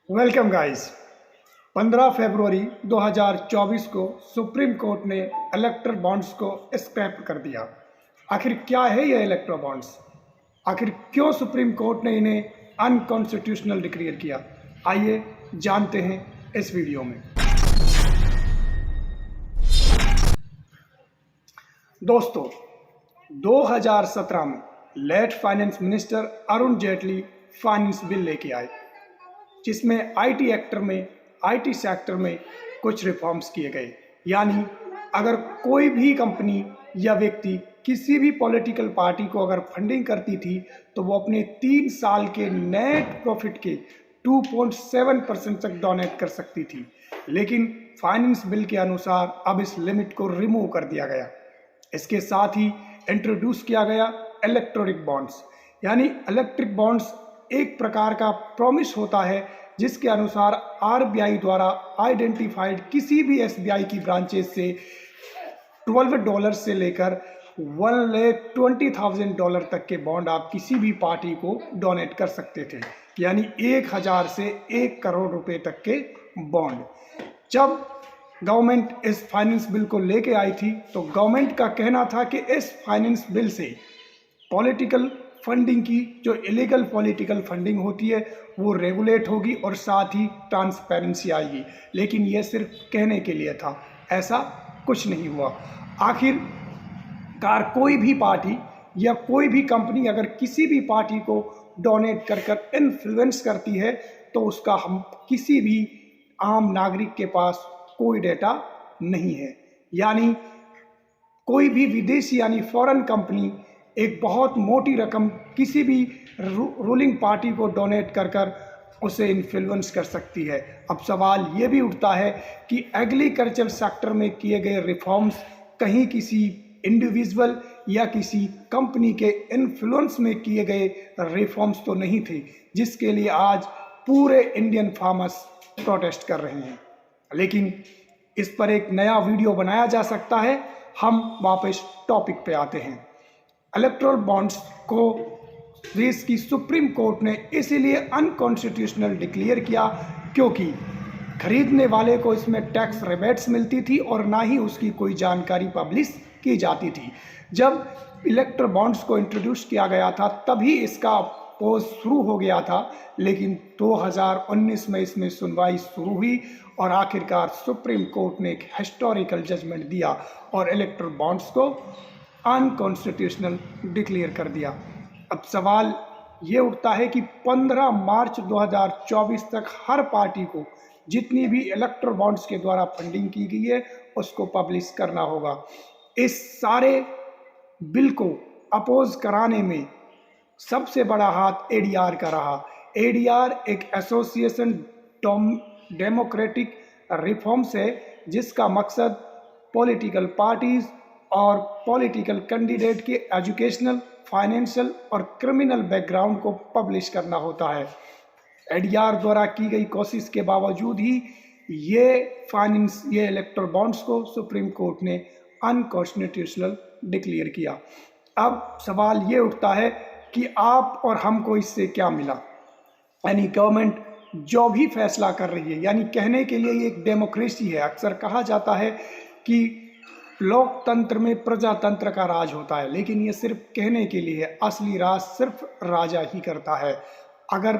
Welcome guys. 15 फरवरी 2024 को supreme court ने इलेक्टर bonds को स्क्रैप कर दिया। आखिर क्या है ये इलेक्टर बॉन्ड्स? आखिर क्यों सुप्रीम कोर्ट ने इन्हें अनकॉन्स्टिट्यूशनल डिक्लेयर किया? आइए जानते हैं इस वीडियो में। दोस्तों, 2017 में late finance minister Arun Jaitley finance bill लेके आए, जिसमें आईटी सेक्टर में कुछ रिफॉर्म्स किए गए। यानी अगर कोई भी कंपनी या व्यक्ति किसी भी पॉलिटिकल पार्टी को अगर फंडिंग करती थी तो वो अपने 3 साल के नेट प्रॉफिट के 2.7% तक डोनेट कर सकती थी। लेकिन फाइनेंस बिल के अनुसार अब इस लिमिट को रिमूव कर दिया गया। इसके साथ ही इंट्रोड्यूस किया गया इलेक्ट्रॉनिक बॉन्ड्स। यानी इलेक्ट्रिक बॉन्ड्स एक प्रकार का प्रॉमिस होता है जिसके अनुसार आरबीआई द्वारा आइडेंटिफाइड किसी भी एसबीआई की ब्रांचेस से $12 से लेकर $1,20,000 तक के बॉन्ड आप किसी भी पार्टी को डोनेट कर सकते थे। यानी 1000 से 1 करोड़ रुपए तक के बॉन्ड। जब गवर्नमेंट इस फाइनेंस बिल को लेके आई थी तो गवर्नमेंट का कहना था कि इस फाइनेंस बिल से पॉलिटिकल फंडिंग की जो इलीगल पॉलिटिकल फंडिंग होती है वो रेगुलेट होगी और साथ ही ट्रांसपेरेंसी आएगी। लेकिन ये सिर्फ कहने के लिए था, ऐसा कुछ नहीं हुआ। आखिरकार कोई भी पार्टी या कोई भी कंपनी अगर किसी भी पार्टी को डोनेट कर इन्फ्लुएंस करती है तो उसका हम किसी भी आम नागरिक के पास कोई डेटा नहीं है। यानी कोई भी विदेशी यानी फॉरेन कंपनी एक बहुत मोटी रकम किसी भी रूलिंग पार्टी को डोनेट कर उसे इन्फ्लुएंस कर सकती है। अब सवाल ये भी उठता है कि एग्रीकल्चर सेक्टर में किए गए रिफॉर्म्स कहीं किसी इंडिविजुअल या किसी कंपनी के इन्फ्लुएंस में किए गए रिफॉर्म्स तो नहीं थे, जिसके लिए आज पूरे इंडियन फार्मर्स प्रोटेस्ट कर रहे हैं। लेकिन इस पर एक नया वीडियो बनाया जा सकता है। हम वापस टॉपिक पे आते हैं। इलेक्टोरल बॉन्ड्स को देश की सुप्रीम कोर्ट ने इसीलिए अनकॉन्स्टिट्यूशनल डिक्लेयर किया क्योंकि खरीदने वाले को इसमें टैक्स रिबेट्स मिलती थी और ना ही उसकी कोई जानकारी पब्लिश की जाती थी। जब इलेक्टोरल बॉन्ड्स को इंट्रोड्यूस किया गया था तभी इसका अपोज शुरू हो गया था, लेकिन 2019 में इसमें सुनवाई शुरू हुई और आखिरकार सुप्रीम कोर्ट ने एक हिस्टोरिकल जजमेंट दिया और इलेक्टोरल बॉन्ड्स को अनकॉन्स्टिट्यूशनल डिक्लेयर कर दिया। अब सवाल ये उठता है कि 15 मार्च 2024 तक हर पार्टी को जितनी भी इलेक्टोरल बॉन्ड्स के द्वारा फंडिंग की गई है उसको पब्लिश करना होगा। इस सारे बिल को अपोज कराने में सबसे बड़ा हाथ एडीआर का रहा। एडीआर एक एसोसिएशन डेमोक्रेटिक रिफॉर्म्स है जिसका मकसद पॉलिटिकल पार्टीज और पॉलिटिकल कैंडिडेट के एजुकेशनल, फाइनेंशियल और क्रिमिनल बैकग्राउंड को पब्लिश करना होता है। एडीआर द्वारा की गई कोशिश के बावजूद ही ये इलेक्टोरल बॉन्ड्स को सुप्रीम कोर्ट ने अनकॉन्स्टिट्यूशनल डिक्लेयर किया। अब सवाल ये उठता है कि आप और हमको इससे क्या मिला? यानी गवर्नमेंट जो भी फैसला कर रही है, यानी कहने के लिए ये एक डेमोक्रेसी है। अक्सर कहा जाता है कि लोकतंत्र में प्रजातंत्र का राज होता है, लेकिन ये सिर्फ कहने के लिए है। असली राज सिर्फ राजा ही करता है। अगर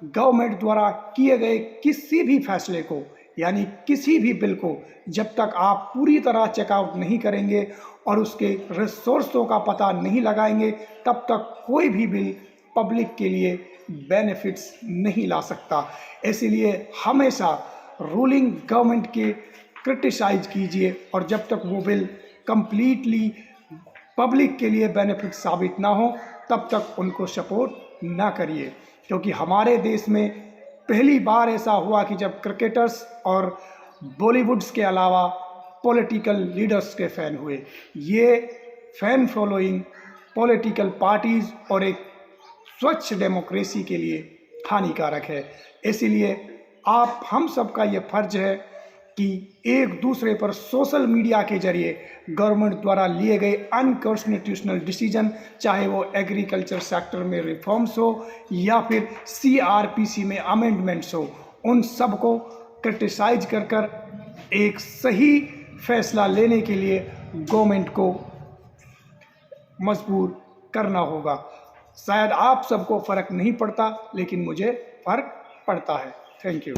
गवर्नमेंट द्वारा किए गए किसी भी फैसले को यानी किसी भी बिल को जब तक आप पूरी तरह चेकआउट नहीं करेंगे और उसके रिसोर्सों का पता नहीं लगाएंगे तब तक कोई भी बिल पब्लिक के लिए बेनिफिट्स नहीं ला सकता। इसीलिए हमेशा रूलिंग गवर्नमेंट के क्रिटिसाइज कीजिए और जब तक वो बिल कंप्लीटली पब्लिक के लिए बेनिफिट साबित ना हो तब तक उनको सपोर्ट ना करिए। क्योंकि हमारे देश में पहली बार ऐसा हुआ कि जब क्रिकेटर्स और बॉलीवुड्स के अलावा पॉलिटिकल लीडर्स के फैन हुए। ये फैन फॉलोइंग पॉलिटिकल पार्टीज और एक स्वच्छ डेमोक्रेसी के लिए हानिकारक है। इसीलिए हम सबका ये फर्ज है कि एक दूसरे पर सोशल मीडिया के जरिए गवर्नमेंट द्वारा लिए गए अनकॉन्स्टिट्यूशनल डिसीजन, चाहे वो एग्रीकल्चर सेक्टर में रिफॉर्म्स हो या फिर सीआरपीसी में अमेंडमेंट्स हो, उन सब को क्रिटिसाइज कर कर एक सही फैसला लेने के लिए गवर्नमेंट को मजबूर करना होगा। शायद आप सबको फ़र्क नहीं पड़ता, लेकिन मुझे फ़र्क पड़ता है। Thank you.